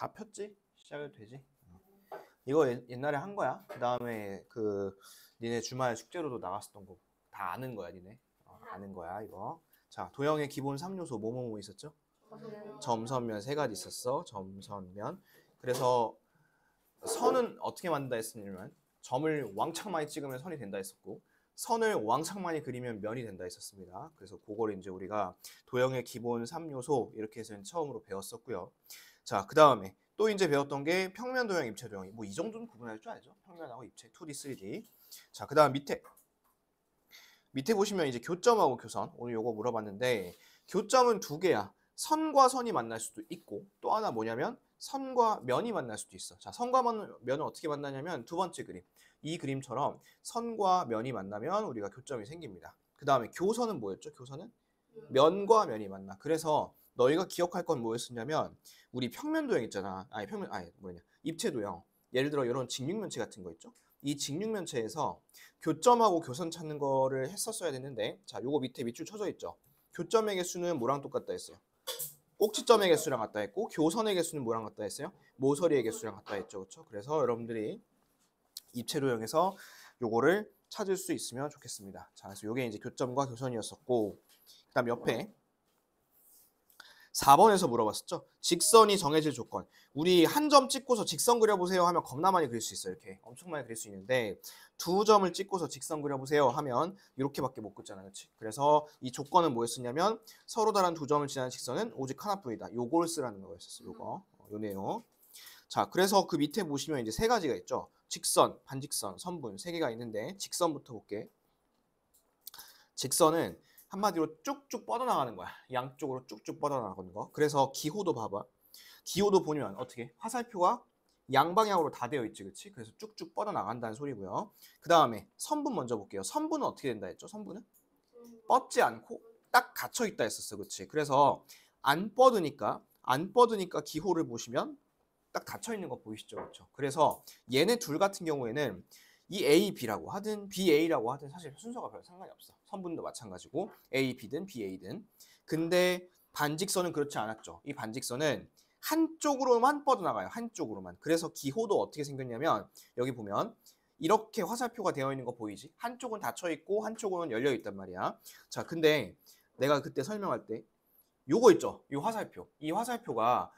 다 폈지? 시작해도 되지? 이거 옛날에 한 거야. 그 다음에 니네 주말 숙제로도 나갔었던 거 다 아는 거야, 니네. 아는 거야, 이거. 자, 도형의 기본 3요소 뭐뭐뭐 있었죠? 점선면 세 가지 있었어. 점선면. 그래서 선은 어떻게 만든다 했으냐면 점을 왕창 많이 찍으면 선이 된다 했었고 선을 왕창 많이 그리면 면이 된다 했었습니다. 그래서 그거를 이제 우리가 도형의 기본 3요소 이렇게 해서 처음으로 배웠었고요. 자, 그 다음에 또 이제 배웠던 게 평면 도형, 입체 도형. 뭐 이 정도는 구분할 줄 알죠? 평면하고 입체, 2D, 3D. 자, 그 다음 밑에 보시면 이제 교점하고 교선. 오늘 요거 물어봤는데 교점은 두 개야. 선과 선이 만날 수도 있고 또 하나 뭐냐면 선과 면이 만날 수도 있어. 자, 선과 면은 어떻게 만나냐면 두 번째 그림. 이 그림처럼 선과 면이 만나면 우리가 교점이 생깁니다. 그 다음에 교선은 뭐였죠? 교선은 면과 면이 만나. 그래서 너희가 기억할 건 뭐였었냐면 우리 평면 도형 있잖아. 입체 도형. 예를 들어 이런 직육면체 같은 거 있죠? 이 직육면체에서 교점하고 교선 찾는 거를 했었어야 됐는데 자, 요거 밑에 밑줄 쳐져 있죠? 교점의 개수는 뭐랑 똑같다 했어요? 꼭지점의 개수랑 같다 했고 교선의 개수는 뭐랑 같다 했어요? 모서리의 개수랑 같다 했죠. 그렇죠? 그래서 여러분들이 입체 도형에서 요거를 찾을 수 있으면 좋겠습니다. 자, 그래서 요게 이제 교점과 교선이었었고 그다음 옆에 4번에서 물어봤었죠. 직선이 정해질 조건. 우리 한 점 찍고서 직선 그려보세요 하면 겁나 많이 그릴 수 있어요. 이렇게 엄청 많이 그릴 수 있는데 두 점을 찍고서 직선 그려보세요 하면 이렇게밖에 못 긋잖아. 그렇지? 그래서 이 조건은 뭐였었냐면 서로 다른 두 점을 지나는 직선은 오직 하나뿐이다. 요걸 쓰라는 거였었어. 요거. 요 내용. 자, 그래서 그 밑에 보시면 이제 세 가지가 있죠. 직선, 반직선, 선분 세 개가 있는데 직선부터 볼게. 직선은 한마디로 쭉쭉 뻗어나가는 거야. 양쪽으로 쭉쭉 뻗어나가는 거. 그래서 기호도 봐봐. 기호도 보면 어떻게? 화살표가 양방향으로 다 되어 있지, 그렇지? 그래서 쭉쭉 뻗어나간다는 소리고요. 그 다음에 선분 먼저 볼게요. 선분은 어떻게 된다 했죠? 선분은 뻗지 않고 딱 갇혀 있다 했었어, 그렇지? 그래서 안 뻗으니까 기호를 보시면 딱 닫혀 있는 거 보이시죠, 그렇죠? 그래서 얘네 둘 같은 경우에는 이 A, B라고 하든 BA라고 하든 사실 순서가 별 상관이 없어. 선분도 마찬가지고 A, B든 BA든. 근데 반직선은 그렇지 않았죠. 이 반직선은 한쪽으로만 뻗어나가요. 한쪽으로만. 그래서 기호도 어떻게 생겼냐면 여기 보면 이렇게 화살표가 되어 있는 거 보이지? 한쪽은 닫혀 있고 한쪽은 열려 있단 말이야. 자, 근데 내가 그때 설명할 때 요거 있죠? 이 화살표. 이 화살표가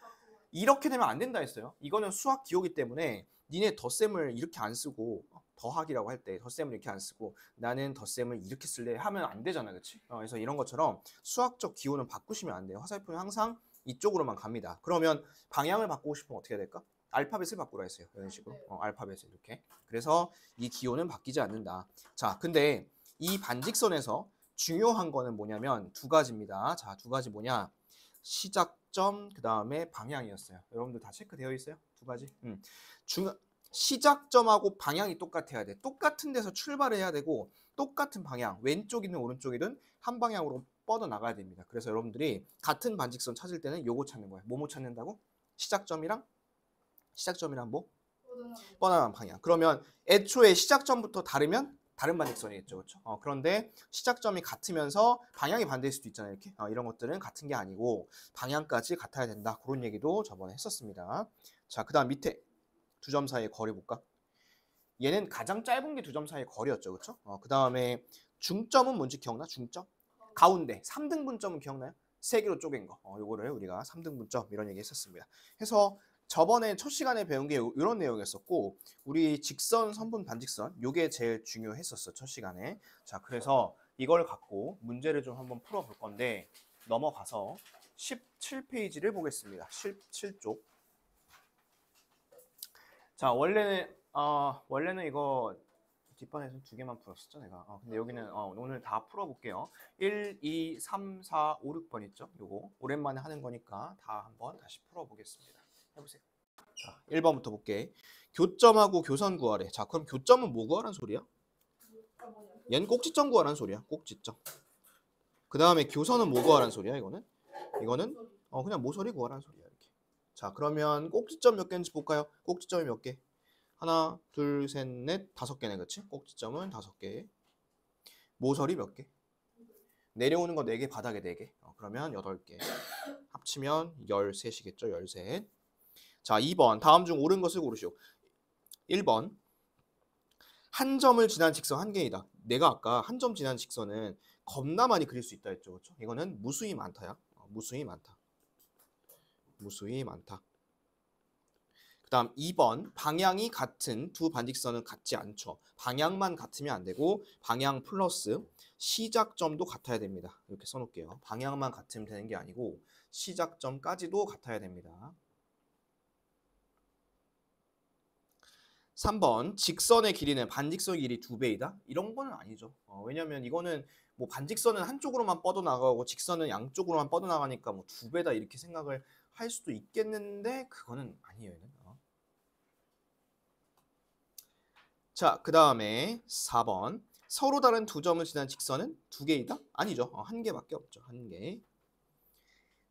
이렇게 되면 안 된다 했어요. 이거는 수학 기호기 때문에 니네 덧셈을 이렇게 안 쓰고 더하기라고 할 때 덧셈을 이렇게 안 쓰고 나는 덧셈을 이렇게 쓸래 하면 안 되잖아, 그렇지? 그래서 이런 것처럼 수학적 기호는 바꾸시면 안 돼요. 화살표는 항상 이쪽으로만 갑니다. 그러면 방향을 바꾸고 싶으면 어떻게 해야 될까? 알파벳을 바꾸라 했어요. 이런 식으로 알파벳을 이렇게. 그래서 이 기호는 바뀌지 않는다. 자, 근데 이 반직선에서 중요한 거는 뭐냐면 두 가지입니다. 자, 두 가지 뭐냐? 시작점 그 다음에 방향이었어요. 여러분들 다 체크되어 있어요? 두 가지. 시작점하고 방향이 똑같아야 돼. 똑같은 데서 출발을 해야 되고 똑같은 방향, 왼쪽이든 오른쪽이든 한 방향으로 뻗어 나가야 됩니다. 그래서 여러분들이 같은 반직선 찾을 때는 요거 찾는 거예요. 뭐뭐 찾는다고? 시작점이랑 뭐? 뻗어나간 방향. 그러면 애초에 시작점부터 다르면 다른 반직선이겠죠, 그렇죠? 그런데 시작점이 같으면서 방향이 반대일 수도 있잖아요, 이렇게. 이런 것들은 같은 게 아니고 방향까지 같아야 된다. 그런 얘기도 저번에 했었습니다. 자, 그다음 밑에 두 점 사이의 거리 볼까? 얘는 가장 짧은 게 두 점 사이의 거리였죠, 그렇죠? 그다음에 중점은 뭔지 기억나? 중점? 가운데 3등분점은 기억나요? 세 개로 쪼갠 거. 요거를 우리가 3등분점 이런 얘기 했었습니다. 해서 저번에 첫 시간에 배운 게 이런 내용이었었고 우리 직선, 선분, 반직선 요게 제일 중요했었어, 첫 시간에. 자, 그래서 이걸 갖고 문제를 좀 한번 풀어볼 건데 넘어가서 17페이지를 보겠습니다. 17쪽. 자, 원래는 이거 뒷판에서 두 개만 풀었었죠, 내가. 근데 여기는 오늘 다 풀어볼게요. 1, 2, 3, 4, 5, 6번 있죠? 요거 오랜만에 하는 거니까 다 한번 다시 풀어보겠습니다. 해보세요. 자, 1번부터 볼게. 교점하고 교선 구하래. 자, 그럼 교점은 뭐 구하라는 소리야? 얘는 꼭지점 구하라는 소리야. 꼭지점. 그 다음에 교선은 뭐 구하라는 소리야? 이거는 그냥 모서리 구하라는 소리야. 이렇게. 자, 그러면 꼭지점 몇 개인지 볼까요? 꼭지점이 몇 개? 하나, 둘, 셋, 넷, 5개네, 그치? 꼭지점은 5개. 모서리 몇 개? 내려오는 거 4개, 바닥에 4개. 그러면 8개. 합치면 13이겠죠, 13. 자, 2번. 다음 중 옳은 것을 고르시오. 1번. 한 점을 지난 직선 한 개이다. 내가 아까 한 점 지난 직선은 겁나 많이 그릴 수 있다 했죠. 그렇죠? 이거는 무수히 많다야. 무수히 많다. 무수히 많다. 그 다음 2번. 방향이 같은 두 반직선은 같지 않죠. 방향만 같으면 안 되고 방향 플러스 시작점도 같아야 됩니다. 이렇게 써놓을게요. 방향만 같으면 되는 게 아니고 시작점까지도 같아야 됩니다. 3번. 직선의 길이는 반직선의 길이 2배이다? 이런 거는 아니죠. 왜냐면 이거는 뭐 반직선은 한쪽으로만 뻗어나가고 직선은 양쪽으로만 뻗어나가니까 뭐 2배다 이렇게 생각을 할 수도 있겠는데 그거는 아니에요. 자, 그 다음에 4번. 서로 다른 두 점을 지난 직선은 2개이다? 아니죠. 1개밖에 없죠. 1개.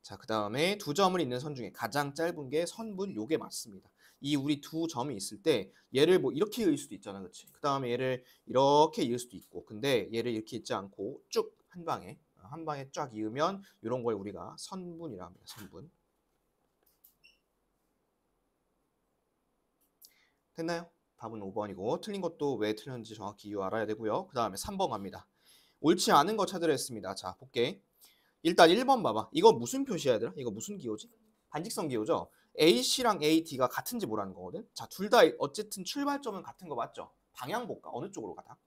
자, 그 다음에 두 점을 잇는 선 중에 가장 짧은 게 선분 요게 맞습니다. 이 우리 두 점이 있을 때 얘를 뭐 이렇게 이을 수도 있잖아. 그치? 그 다음에 얘를 이렇게 이을 수도 있고 근데 얘를 이렇게 잇지 않고 쭉 한 방에 쫙 이으면 이런 걸 우리가 선분이라 합니다. 선분. 됐나요? 답은 5번이고 틀린 것도 왜 틀렸는지 정확히 이유 알아야 되고요. 그 다음에 3번 갑니다. 옳지 않은 거 찾으려 했습니다. 자, 볼게. 일단 1번 봐봐. 이거 무슨 표시해야 되나? 이거 무슨 기호지? 반직선 기호죠? AC랑 AD가 같은지 보라는 거거든? 자, 둘 다 어쨌든 출발점은 같은 거 맞죠? 방향 볼까? 어느 쪽으로 가다?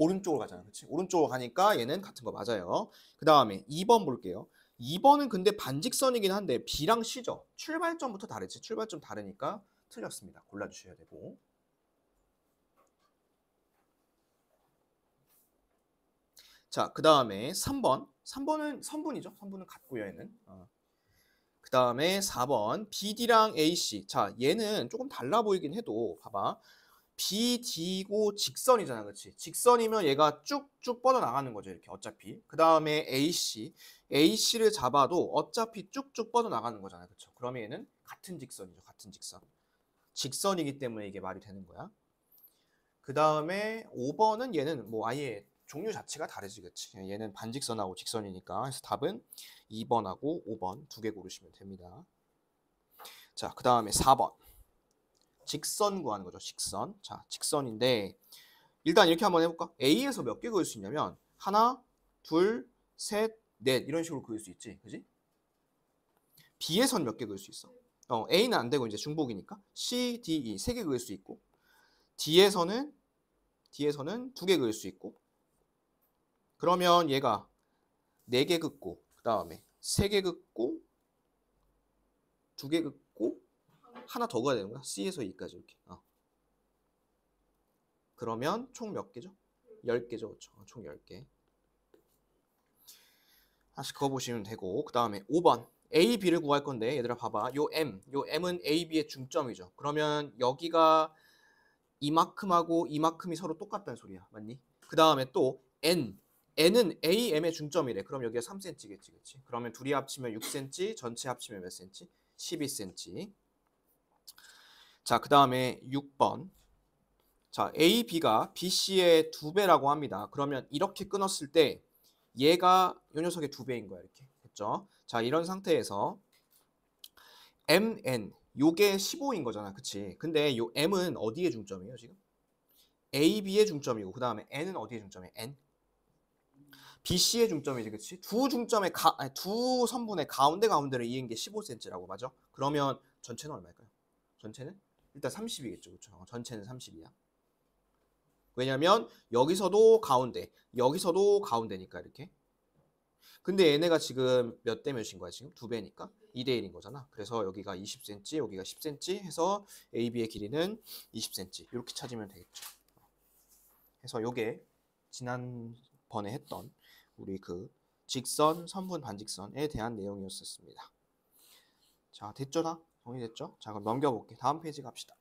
오른쪽으로 가잖아. 그치? 오른쪽으로 가니까 얘는 같은 거 맞아요. 그 다음에 2번 볼게요. 2번은 근데 반직선이긴 한데 B랑 C죠? 출발점부터 다르지? 출발점 다르니까 틀렸습니다. 골라주셔야 되고. 자, 그 다음에 3번. 3번은 선분이죠. 선분은 같고요, 얘는. 그 다음에 4번. BD랑 AC. 자, 얘는 조금 달라 보이긴 해도 봐봐. BD고 직선이잖아. 그렇지? 직선이면 얘가 쭉쭉 뻗어나가는 거죠. 이렇게 어차피. 그 다음에 AC. AC를 잡아도 어차피 쭉쭉 뻗어나가는 거잖아. 그렇죠? 그러면 얘는 같은 직선이죠. 같은 직선. 직선이기 때문에 이게 말이 되는 거야. 그 다음에 5번은 얘는 뭐 아예 종류 자체가 다르지, 그치? 얘는 반직선하고 직선이니까. 그래서 답은 2번하고 5번 두 개 고르시면 됩니다. 자, 그 다음에 4번. 직선 구하는 거죠, 직선. 자, 직선인데 일단 이렇게 한번 해볼까? A에서 몇 개 그을 수 있냐면 하나, 둘, 셋, 넷 이런 식으로 그을 수 있지, 그지? B에선 몇 개 그을 수 있어? A는 안 되고 이제 중복이니까 C, D, E 세 개 그을 수 있고 D에서는 2개 그을 수 있고 그러면 얘가 4개 긋고 그 다음에 3개 긋고 2개 긋고 하나 더 그어야 되는 거야. C에서 E까지 이렇게. 그러면 총 몇 개죠? 10개죠. 그렇죠? 총 10개. 다시 그어보시면 되고 그 다음에 5번 A, B를 구할 건데 얘들아 봐봐. 요 M은 A, B의 중점이죠. 그러면 여기가 이만큼하고 이만큼이 서로 똑같다는 소리야. 맞니? 그 다음에 또 N은 A, M의 중점이래. 그럼 여기가 3cm겠지. 그치? 그러면 둘이 합치면 6cm, 전체 합치면 몇 cm? 12cm. 자, 그 다음에 6번. 자, A, B가 B, C의 2배라고 합니다. 그러면 이렇게 끊었을 때 얘가 이 녀석의 2배인 거야. 이렇게. 됐죠? 자, 이런 상태에서 MN 요게 15인 거잖아. 그치? 근데 요 M은 어디의 중점이에요, 지금? A, B의 중점이고 그 다음에 N은 어디의 중점이에요? N? BC의 중점이지, 그치? 두 선분의 가운데를 이은 게 15cm라고, 맞아? 그러면 전체는 얼마일까요? 전체는? 일단 30이겠죠, 그쵸? 전체는 30이야. 왜냐면 여기서도 가운데, 여기서도 가운데니까 이렇게. 근데 얘네가 지금 몇 대 몇인 거야, 지금? 2배니까? 2대 1인 거잖아. 그래서 여기가 20cm, 여기가 10cm 해서 AB의 길이는 20cm. 이렇게 찾으면 되겠죠. 그래서 요게 지난번에 했던 우리 그 직선, 선분, 반직선에 대한 내용이었습니다. 자, 됐죠 다? 정리됐죠? 자, 그럼 넘겨볼게. 다음 페이지 갑시다.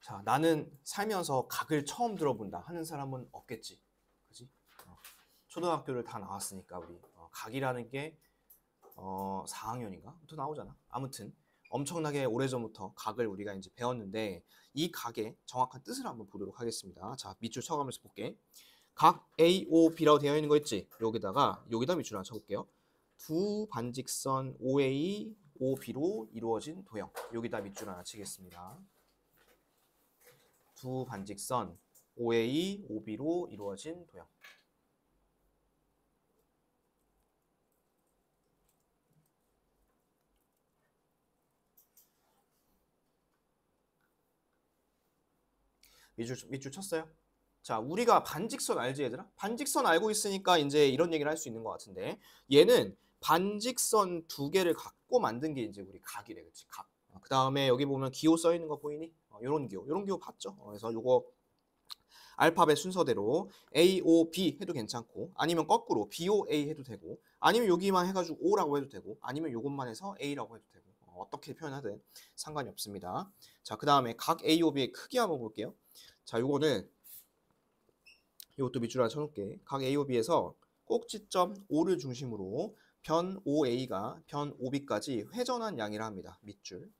자, 나는 살면서 각을 처음 들어본다 하는 사람은 없겠지. 그지? 초등학교를 다 나왔으니까 우리 각이라는 게 4학년인가? 부터 나오잖아. 아무튼 엄청나게 오래전부터 각을 우리가 이제 배웠는데 이 각의 정확한 뜻을 한번 보도록 하겠습니다. 자, 밑줄 쳐가면서 볼게. 각 AOB라고 되어 있는 거 있지? 여기다 밑줄 하나 쳐볼게요. 두 반직선 OA, OB로 이루어진 도형. 여기다 밑줄 하나 치겠습니다. 두 반직선 OA, OB로 이루어진 도형. 밑줄 쳤어요? 자, 우리가 반직선 알지 얘들아? 반직선 알고 있으니까 이제 이런 얘기를 할 수 있는 것 같은데, 얘는 반직선 두 개를 갖고 만든 게 이제 우리 각이래, 그치? 각. 그 다음에 여기 보면 기호 써 있는 거 보이니? 요런 기호 봤죠? 그래서 요거 알파벳 순서대로 A, O, B 해도 괜찮고, 아니면 거꾸로 B, O, A 해도 되고, 아니면 여기만 해가지고 O라고 해도 되고, 아니면 요것만 해서 A라고 해도 되고, 어떻게 표현하든 상관이 없습니다. 자, 그 다음에 각 A, O, B의 크기 한번 볼게요. 자, 요거는 이것도 밑줄 하나 쳐놓을게. 각 A, O, B에서 꼭지점 O를 중심으로 변 OA가 변 OB까지 회전한 양이라 합니다. 밑줄.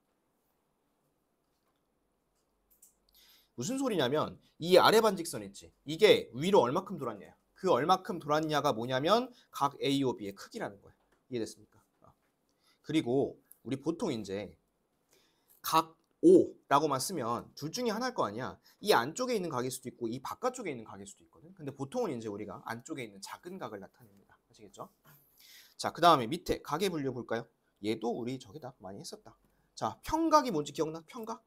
무슨 소리냐면 이 아래 반직선 있지? 이게 위로 얼마큼 돌았냐? 그 얼마큼 돌았냐가 뭐냐면 각 A, O, B의 크기라는 거야. 이해됐습니까? 그리고 우리 보통 이제 각 O라고만 쓰면 둘 중에 하나일 거 아니야. 이 안쪽에 있는 각일 수도 있고 이 바깥쪽에 있는 각일 수도 있거든. 근데 보통은 이제 우리가 안쪽에 있는 작은 각을 나타냅니다. 아시겠죠? 자, 그 다음에 밑에 각의 분류 볼까요? 얘도 우리 저기다 많이 했었다. 자, 평각이 뭔지 기억나? 평각?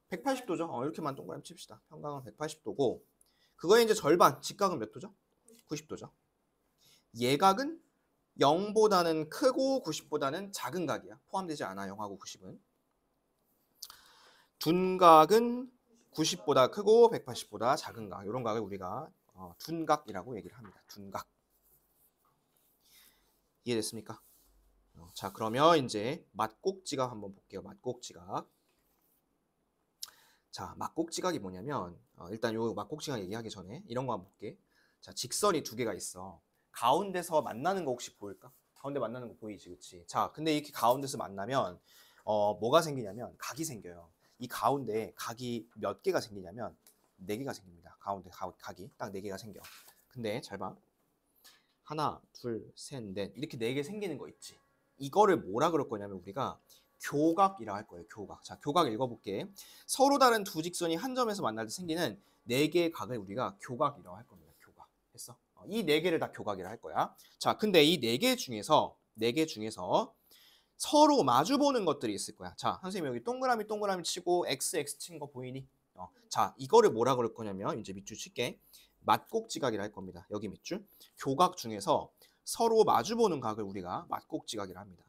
180도죠. 이렇게만 동그라미 칩시다. 평각은 180도고 그거의 이제 절반, 직각은 몇 도죠? 90도죠. 예각은 0보다는 크고 90보다는 작은 각이야. 포함되지 않아, 0하고 90은. 둔각은 90보다 크고 180보다 작은 각. 이런 각을 우리가 둔각이라고 얘기를 합니다. 둔각. 이해됐습니까? 자, 그러면 이제 맞곡지각 한번 볼게요. 맞곡지각. 자, 맞곡지각이 뭐냐면 일단 요 맞곡지각 얘기하기 전에 이런 거 한번 볼게. 자, 직선이 두 개가 있어. 가운데서 만나는 거 혹시 보일까? 가운데 만나는 거 보이지, 그치? 자, 근데 이렇게 가운데서 만나면 뭐가 생기냐면 각이 생겨요. 이 가운데 각이 몇 개가 생기냐면 4개가 생깁니다. 가운데 각이 딱 4개가 생겨. 근데 잘 봐. 하나, 둘, 셋, 넷 이렇게 4개 생기는 거 있지. 이거를 뭐라 그럴 거냐면 우리가 교각이라 할 거예요. 교각. 자, 교각 읽어볼게. 서로 다른 두 직선이 한 점에서 만날 때 생기는 4개의 각을 우리가 교각이라고 할 겁니다. 교각. 했어? 이 4개를 다 교각이라 할 거야. 자, 근데 이 4개 중에서 서로 마주보는 것들이 있을 거야. 자, 선생님 여기 동그라미 치고 XX 친 거 보이니? 자, 이거를 뭐라 그럴 거냐면 이제 밑줄 칠게. 맞곡지각이라 할 겁니다. 여기 밑줄. 교각 중에서 서로 마주보는 각을 우리가 맞곡지각이라 합니다.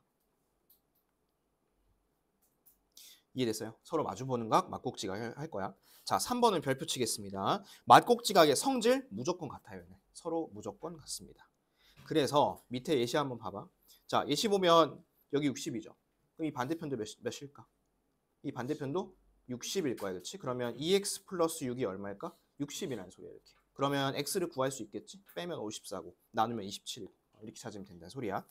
이해됐어요? 서로 마주보는 각 맞곡지각 할 거야. 자, 3번은 별표 치겠습니다. 맞곡지각의 성질 무조건 같아요. 서로 무조건 같습니다. 그래서 밑에 예시 한번 봐봐. 자, 예시 보면 여기 60이죠. 그럼 이 반대편도 몇일까? 이 반대편도 60일 거야, 그렇지? 그러면 2x 플러스 6이 얼마일까? 60이라는 소리야, 이렇게. 그러면 x를 구할 수 있겠지? 빼면 54고 나누면 27이고 이렇게 찾으면 된다는 소리야.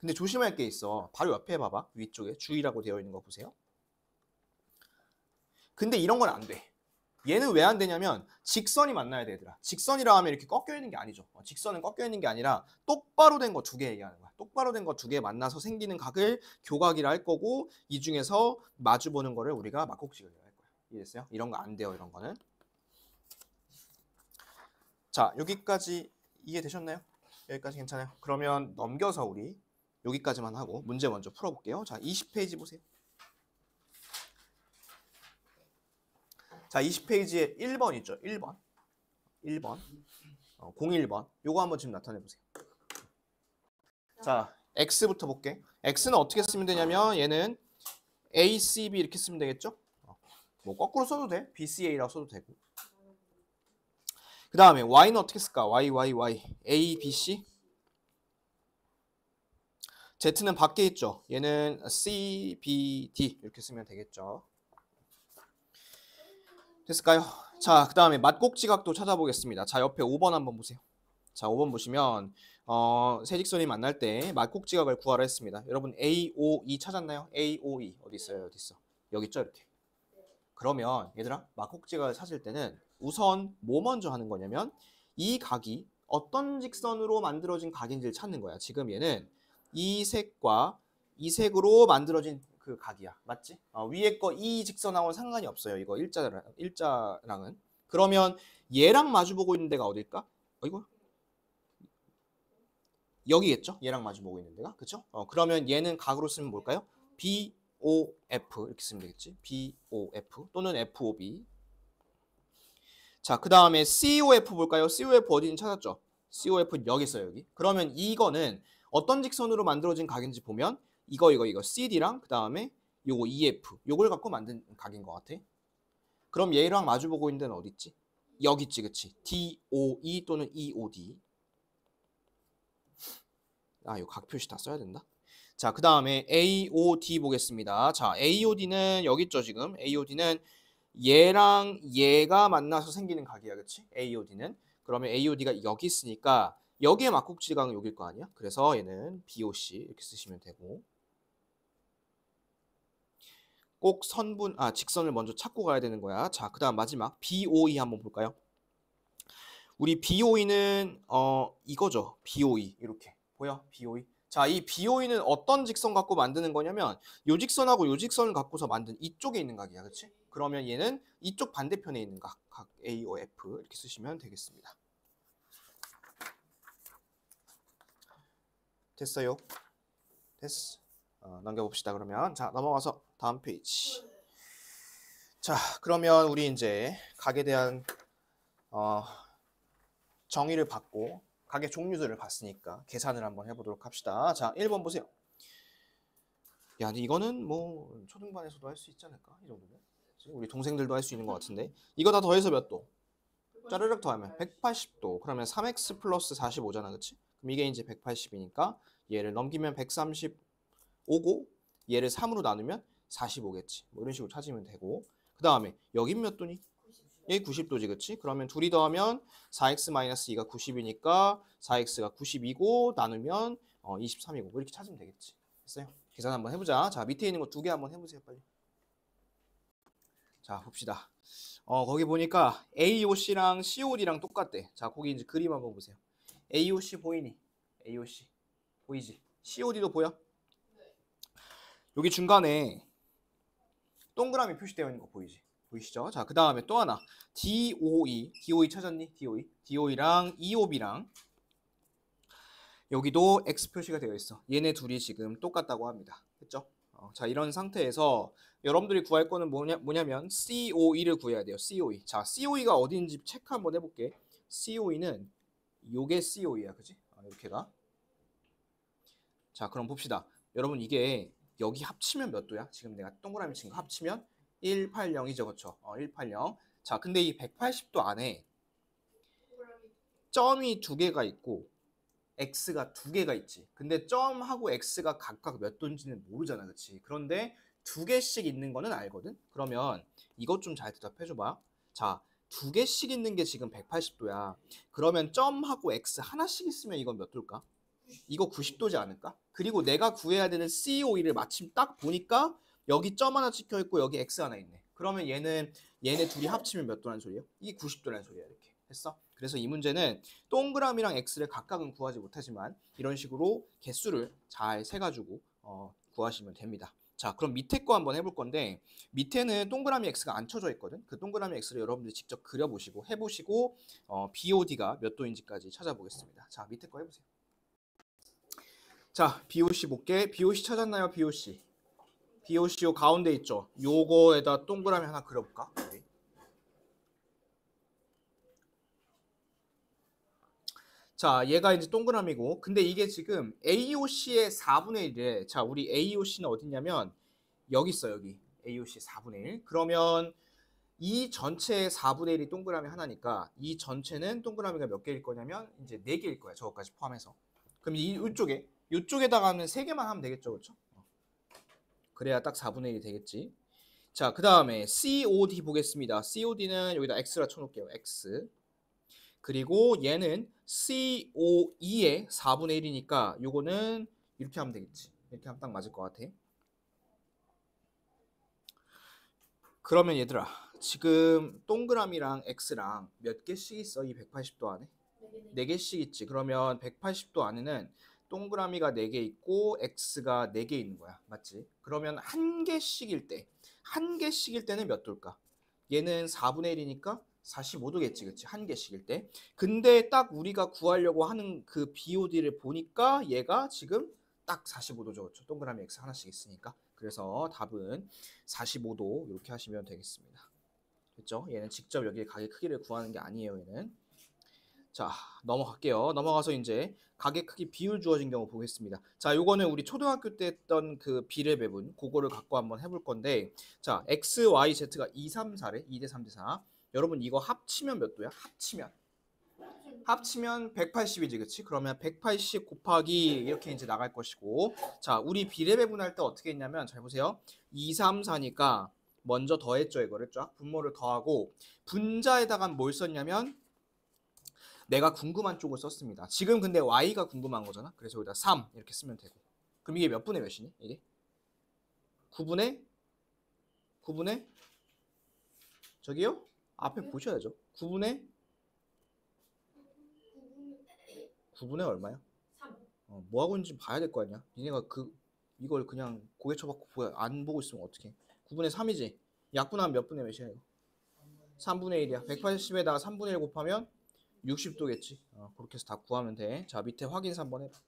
근데 조심할 게 있어. 바로 옆에 봐봐. 위쪽에 주의라고 되어 있는 거 보세요. 근데 이런 건 안 돼. 얘는 왜 안 되냐면 직선이 만나야 돼, 얘들아. 직선이라 하면 이렇게 꺾여 있는 게 아니죠. 직선은 꺾여 있는 게 아니라 똑바로 된 거 2개 얘기하는 거야. 똑바로 된 거 2개 만나서 생기는 각을 교각이라 할 거고 이 중에서 마주 보는 거를 우리가 맞곡지각이라 할 거야. 이해됐어요? 이런 거 안 돼요, 이런 거는. 자, 여기까지 이해되셨나요? 여기까지 괜찮아요? 그러면 넘겨서 우리 여기까지만 하고 문제 먼저 풀어볼게요. 자, 20페이지 보세요. 자, 20페이지에 1번 있죠? 1번. 01번. 요거 한번 지금 나타내 보세요. 자, X부터 볼게. X는 어떻게 쓰면 되냐면 얘는 A, C, B 이렇게 쓰면 되겠죠? 뭐 거꾸로 써도 돼. B, C, A라고 써도 되고. 그 다음에 Y는 어떻게 쓸까? Y. A, B, C. Z는 밖에 있죠? 얘는 C, B, D 이렇게 쓰면 되겠죠? 됐을까요? 자, 그 다음에 맞곡지각도 찾아보겠습니다. 자, 옆에 5번 한번 보세요. 자, 5번 보시면 세 직선이 만날 때 맞곡지각을 구하라 했습니다. 여러분 AOE 찾았나요? AOE 어디 있어요? 어디 있어? 여기 있죠? 이렇게. 그러면 얘들아 맞곡지각을 찾을 때는 우선 뭐 먼저 하는 거냐면 이 각이 어떤 직선으로 만들어진 각인지를 찾는 거야. 지금 얘는 이 색과 이 색으로 만들어진 그 각이야. 맞지? 위에 거 이 직선하고는 상관이 없어요. 이거 일자랑은. 그러면 얘랑 마주보고 있는 데가 어딜까? 이거 여기겠죠? 얘랑 마주보고 있는 데가. 그쵸? 그러면 얘는 각으로 쓰면 뭘까요? BOF 이렇게 쓰면 되겠지. BOF 또는 FOB. 자, 그 다음에 COF 볼까요? COF 어디는 찾았죠? COF는 여기 있어요, 여기. 그러면 이거는 어떤 직선으로 만들어진 각인지 보면 이거 CD랑 그 다음에 요거 EF 요걸 갖고 만든 각인 것 같아. 그럼 얘랑 마주보고 있는 데는 어디 있지? 여기 있지, 그치? DOE 또는 EOD. 요 각 표시 다 써야 된다. 자, 그 다음에 AOD 보겠습니다. 자, AOD는 여기 있죠, 지금. AOD는 얘랑 얘가 만나서 생기는 각이야, 그치? AOD는. 그러면 AOD가 여기 있으니까 여기에 막국지각은 여길 거 아니야? 그래서 얘는 BOC 이렇게 쓰시면 되고. 꼭 직선을 먼저 찾고 가야 되는 거야. 자, 그 다음 마지막 BOE 한번 볼까요? 우리 BOE는 이거죠. BOE 이렇게 보여? BOE. 자, 이 BOE는 어떤 직선 갖고 만드는 거냐면 요 직선하고 요 직선을 갖고서 만든 이쪽에 있는 각이야, 그렇지? 그러면 얘는 이쪽 반대편에 있는 각 AOF 이렇게 쓰시면 되겠습니다. 됐어요? 됐어. 넘겨봅시다. 그러면 자, 넘어가서 다음 페이지. 자, 그러면 우리 이제 각에 대한 정의를 받고 각의 종류들을 봤으니까 계산을 한번 해보도록 합시다. 자, 1번 보세요. 야, 근데 이거는 뭐 초등반에서도 할 수 있지 않을까? 이 정도면. 우리 동생들도 할 수 있는 것 같은데. 이거 다 더해서 몇 도? 짜르륵 더하면 180도. 그러면 3x 플러스 45잖아, 그치? 그럼 이게 이제 180이니까 얘를 넘기면 135고 얘를 3으로 나누면 45겠지. 뭐 이런 식으로 찾으면 되고. 그 다음에 여긴 몇 도니? 얘 90도지, 그치? 그러면 둘이 더하면 4x-2가 90이니까 4x가 92고 나누면 23이고 뭐 이렇게 찾으면 되겠지. 됐어요? 계산 한번 해보자. 자, 밑에 있는 거 두 개 한번 해보세요, 빨리. 자, 봅시다. 거기 보니까 AOC랑 COD랑 똑같대. 자, 거기 이제 그림 한번 보세요. AOC 보이니? AOC 보이지? COD도 보여? 여기 중간에 동그라미 표시되어 있는 거 보이지? 보이시죠? 자, 그 다음에 또 하나 DOE 찾았니? DOE랑 EOB랑 여기도 X 표시가 되어 있어. 얘네 둘이 지금 똑같다고 합니다. 됐죠? 자, 이런 상태에서 여러분들이 구할 거는 뭐냐면 COE를 구해야 돼요. COE. 자, COE가 어디인지 체크 한번 해볼게. COE는 요게 COE야, 그지? 이렇게가. 자, 그럼 봅시다. 여러분 이게 여기 합치면 몇 도야? 지금 내가 동그라미 친 거 합치면 180이죠, 그렇죠? 180. 자, 근데 이 180도 안에 점이 두 개가 있고 x가 두 개가 있지. 근데 점하고 x가 각각 몇 도인지는 모르잖아, 그렇지? 그런데 두 개씩 있는 거는 알거든. 그러면 이것 좀 잘 대답해줘봐. 자, 두 개씩 있는 게 지금 180도야. 그러면 점하고 x 하나씩 있으면 이건 몇 도일까? 이거 90도지 않을까? 그리고 내가 구해야 되는 COE를 마침 딱 보니까 여기 점 하나 찍혀 있고 여기 X 하나 있네. 그러면 얘네 둘이 합치면 몇 도라는 소리예요? 이게 90도라는 소리야, 이렇게. 했어? 그래서 이 문제는 동그라미랑 X를 각각은 구하지 못하지만 이런 식으로 개수를 잘 세가지고 구하시면 됩니다. 자, 그럼 밑에 거 한번 해볼 건데 밑에는 동그라미 X가 안 쳐져 있거든. 그 동그라미 X를 여러분들이 직접 그려보시고 해보시고 BOD가 몇 도인지까지 찾아보겠습니다. 자, 밑에 거 해보세요. 자, BOC 볼게. BOC 찾았나요? BOC. BOC 요 가운데 있죠? 요거에다 동그라미 하나 그려볼까? 네. 자, 얘가 이제 동그라미고 근데 이게 지금 AOC의 4분의 1이래. 자, 우리 AOC는 어딨냐면 여기 있어, 여기. AOC 4분의 1. 그러면 이 전체의 4분의 1이 동그라미 하나니까 이 전체는 동그라미가 몇 개일 거냐면 이제 4개일 거야. 저거까지 포함해서. 그럼 이쪽에다가는 3개만 하면 되겠죠, 그렇죠? 그래야 딱 4분의 1이 되겠지. 자, 그 다음에 COD 보겠습니다. COD는 여기다 X라 쳐놓을게요. X. 그리고 얘는 COE의 4분의 1이니까 요거는 이렇게 하면 되겠지. 이렇게 하면 딱 맞을 것 같아. 그러면 얘들아, 지금 동그라미랑 X랑 몇 개씩 있어? 이 180도 안에? 4개씩 있지. 그러면 180도 안에는 동그라미가 4개 있고 x가 4개 있는 거야. 맞지? 그러면 한 개씩일 때는 몇 도일까? 얘는 4분의 1이니까 45도겠지. 그치? 한 개씩일 때. 근데 딱 우리가 구하려고 하는 그 BOD를 보니까 얘가 지금 딱 45도죠. 그렇죠? 동그라미 x 하나씩 있으니까. 그래서 답은 45도 이렇게 하시면 되겠습니다. 됐죠? 얘는 직접 여기에 각의 크기를 구하는 게 아니에요. 얘는. 자, 넘어갈게요. 넘어가서 이제 각의 크기 비율 주어진 경우 보겠습니다. 자, 요거는 우리 초등학교 때 했던 그 비례 배분, 그거를 갖고 한번 해볼 건데, 자, x, y, z가 2, 3, 4래. 2대 3대 4. 여러분 이거 합치면 몇 도야? 합치면 180이지, 그치? 그러면 180 곱하기 이렇게 이제 나갈 것이고, 자, 우리 비례 배분할 때 어떻게 했냐면, 잘 보세요. 2, 3, 4니까 먼저 더했죠, 이거를 쫙 분모를 더하고, 분자에다가 뭘 썼냐면 내가 궁금한 쪽을 썼습니다. 지금 근데 y가 궁금한 거잖아. 그래서 여기다 3 이렇게 쓰면 되고. 그럼 이게 몇 분의 몇이니? 이게 9분의 저기요? 앞에 보셔야죠. 9분의 얼마야? 3. 뭐 하고 있는지 봐야 될 거 아니야. 니네가 이걸 그냥 고개 쳐박고 안 보고 있으면 어떡해. 9분의 3이지. 약분하면 몇 분의 몇이야 이거? 3분의 1이야. 180에다가 3분의 1 곱하면 60도겠지. 그렇게 해서 다 구하면 돼. 자, 밑에 확인해서 한번 해봐.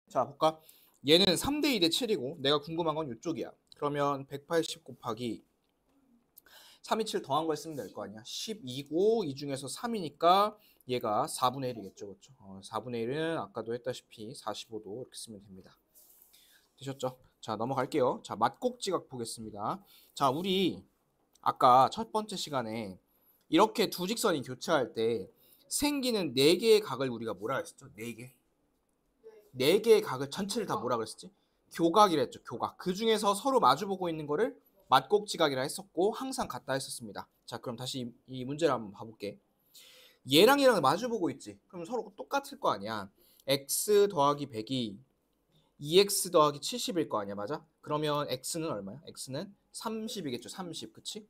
자, 볼까? 얘는 3대 2대 7이고 내가 궁금한 건 이쪽이야. 그러면 180 곱하기 3이 7 더한 걸 쓰면 될 거 아니야. 12고 이 중에서 3이니까 얘가 4분의 1이겠죠. 그렇죠? 4분의 1은 아까도 했다시피 45도 이렇게 쓰면 됩니다. 되셨죠? 자, 넘어갈게요. 자, 맞곡지각 보겠습니다. 자, 우리 아까 첫 번째 시간에 이렇게 두 직선이 교차할 때 생기는 4개의 각을 우리가 뭐라 했었죠? 4개. 4개의 각을 전체를 다 뭐라 그랬었지? 교각이라 했죠. 교각. 그 중에서 서로 마주보고 있는 거를 맞곡지각이라 했었고 항상 같다 했었습니다. 자, 그럼 다시 이 문제를 한번 봐볼게. 얘랑 얘랑 마주보고 있지. 그럼 서로 똑같을 거 아니야. x 더하기 100이 2x 더하기 70일 거 아니야. 맞아? 그러면 x는 얼마야? x는 30이겠죠. 30. 그치?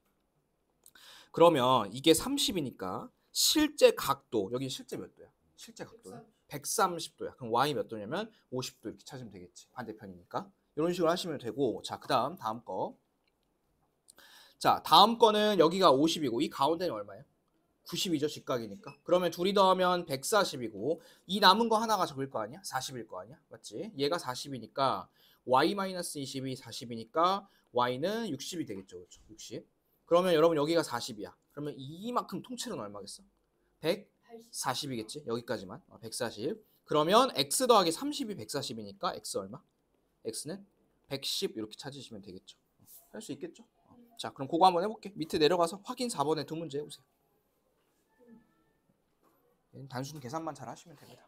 그러면 이게 30이니까 실제 각도, 여기 실제 몇 도야? 실제 각도는 130도야. 그럼 y 몇 도냐면 50도 이렇게 찾으면 되겠지. 반대편이니까. 이런 식으로 하시면 되고, 자, 다음 거. 자, 다음 거는 여기가 50이고 이 가운데는 얼마예요? 90이죠. 직각이니까. 그러면 둘이 더하면 140이고 이 남은 거 하나가 적을 거 아니야? 40일 거 아니야? 맞지? 얘가 40이니까 y-20이 40이니까 y는 60이 되겠죠. 그렇죠? 60. 그러면 여러분 여기가 40이야. 그러면 이만큼 통째로는 얼마겠어? 140이겠지? 여기까지만. 140. 그러면 x 더하기 30이 140이니까 x 얼마? x는 110 이렇게 찾으시면 되겠죠. 할 수 있겠죠? 자, 그럼 그거 한번 해볼게. 밑에 내려가서 확인 4번에 두 문제 해보세요. 단순 계산만 잘 하시면 됩니다.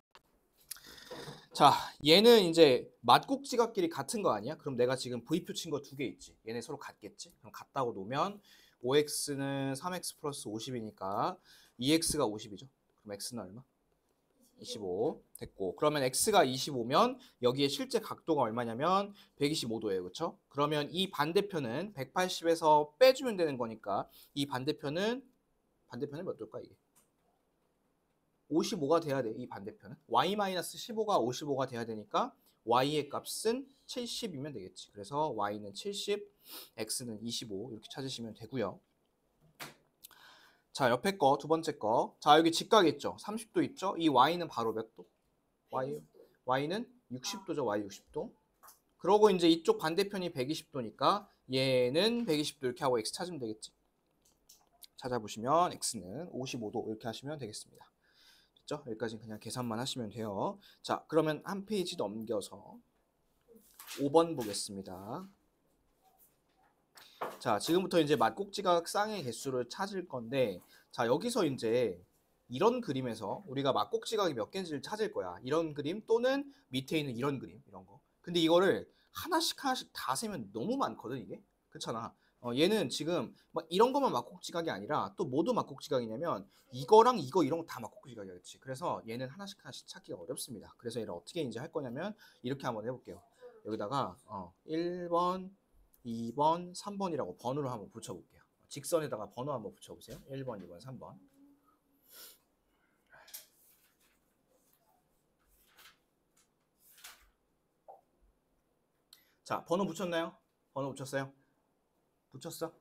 자, 얘는 이제 맞곡지각끼리 같은 거 아니야? 그럼 내가 지금 V표 친 거 2개 있지. 얘네 서로 같겠지? 그럼 같다고 놓으면 5x는 3x 플러스 50이니까 2x가 50이죠. 그럼 x는 얼마? 25 됐고, 그러면 x가 25면 여기에 실제 각도가 얼마냐면 125도예요. 그렇죠? 그러면 이 반대편은 180에서 빼주면 되는 거니까 이 반대편은 몇 도일까 이게? 55가 돼야 돼. 이 반대편은 y-15가 55가 돼야 되니까 y의 값은 70이면 되겠지. 그래서 y는 70, x는 25 이렇게 찾으시면 되고요. 자, 옆에 거 두 번째 거. 자, 여기 직각 있죠. 30도 있죠. 이 y는 바로 몇 도? y는 60도죠. y 60도. 그러고 이제 이쪽 반대편이 120도니까 얘는 120도 이렇게 하고 x 찾으면 되겠지. 찾아보시면 x는 55도 이렇게 하시면 되겠습니다. 됐죠? 여기까지 그냥 계산만 하시면 돼요. 자, 그러면 한 페이지 넘겨서 5번 보겠습니다. 자, 지금부터 이제 맞곡지각 쌍의 개수를 찾을 건데, 자, 여기서 이제 이런 그림에서 우리가 맞곡지각이 몇 개인지를 찾을 거야. 이런 그림 또는 밑에 있는 이런 그림, 이런 거. 근데 이거를 하나씩 다 세면 너무 많거든, 이게. 그렇잖아. 얘는 지금 막 이런 것만 맞곡지각이 아니라 또 뭐도 맞곡지각이냐면 이거랑 이런 거 다 맞곡지각이겠지. 그래서 얘는 하나씩 찾기가 어렵습니다. 그래서 얘를 어떻게 이제 할 거냐면 이렇게 한번 해볼게요. 여기다가 1번, 2번, 3번이라고 번호를 한번 붙여볼게요. 직선에다가 번호 한번 붙여보세요. 1번, 2번, 3번. 자, 번호 붙였나요? 번호 붙였어요? 붙였어?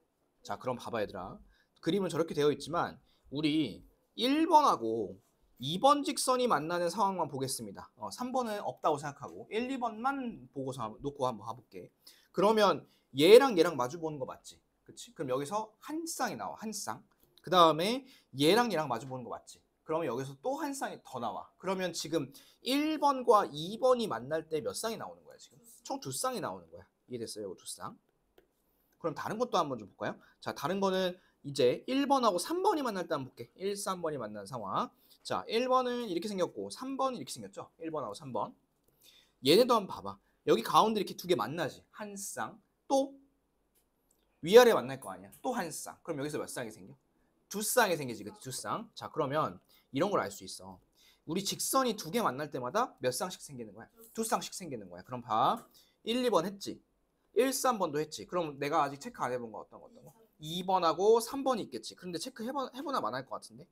자, 그럼 봐봐 얘들아. 그림은 저렇게 되어 있지만 우리 1번하고 2번 직선이 만나는 상황만 보겠습니다. 3번은 없다고 생각하고 1, 2번만 보고서 놓고 한번 가볼게. 그러면 얘랑 얘랑 마주 보는 거 맞지? 그치? 그럼 여기서 한 쌍이 나와. 한 쌍. 그 다음에 얘랑 얘랑 마주 보는 거 맞지? 그러면 여기서 또 한 쌍이 더 나와. 그러면 지금 1번과 2번이 만날 때 몇 쌍이 나오는 거야 지금? 총 두 쌍이 나오는 거야. 이해됐어요? 이거 두 쌍. 그럼 다른 것도 한번 좀 볼까요? 자, 다른 거는 이제 1번하고 3번이 만날 때 한번 볼게. 1, 3번이 만난 상황. 자, 1번은 이렇게 생겼고 3번은 이렇게 생겼죠? 1번하고 3번. 얘네도 한번 봐봐. 여기 가운데 이렇게 두 개 만나지. 한 쌍. 또 위아래 만날 거 아니야. 또 한 쌍. 그럼 여기서 몇 쌍이 생겨? 두 쌍이 생기지. 그치? 두 쌍. 자, 그러면 이런 걸 알 수 있어. 우리 직선이 두 개 만날 때마다 몇 쌍씩 생기는 거야? 두 쌍씩 생기는 거야. 그럼 봐. 1, 2번 했지. 1, 3번도 했지. 그럼 내가 아직 체크 안 해본 거 어떤 거? 2번하고 3번이 있겠지. 그런데 체크 해보나만 할 것 같은데.